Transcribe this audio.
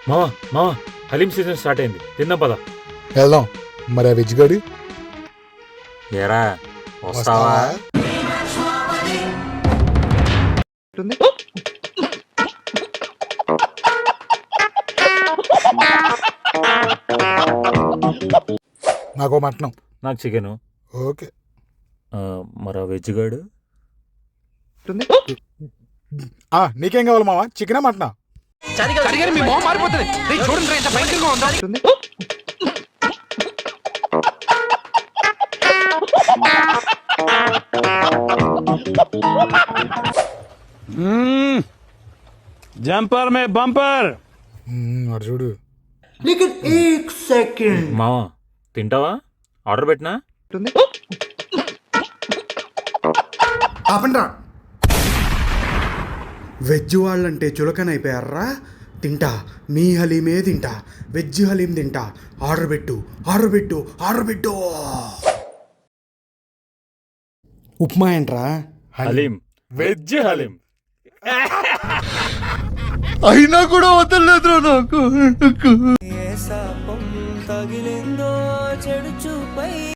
మావా మావా haleem season start అయింది, తిందాం పద. వెళ్దాం. మరి ఆ వెజ్ గడి ఏరా వస్తావా? నాకు మటనం. నాకు చికెను. ఓకే. మరి ఆ వెజ్ గాడు నీకేం కావాలి మావా, చికెనా మటనా? जंपर में बम्पर। అటు చూడు. మావా తింటావా? ఆర్డర్ పెట్టినా? ఆపండ్రా. వెజ్ వాళ్ళంటే చులకనైపోయారా? తింటా, మీ హలీమే తింటా, వెజ్ హలీం తింటా. ఆర్డర్ పెట్టు, ఆర్డర్ పెట్టు, ఆర్డర్ పెట్టు. ఉప్మా ఏంట్రా? హలీం, వెజ్ హలీం. అయినా కూడా వదలలేదురా నాకు.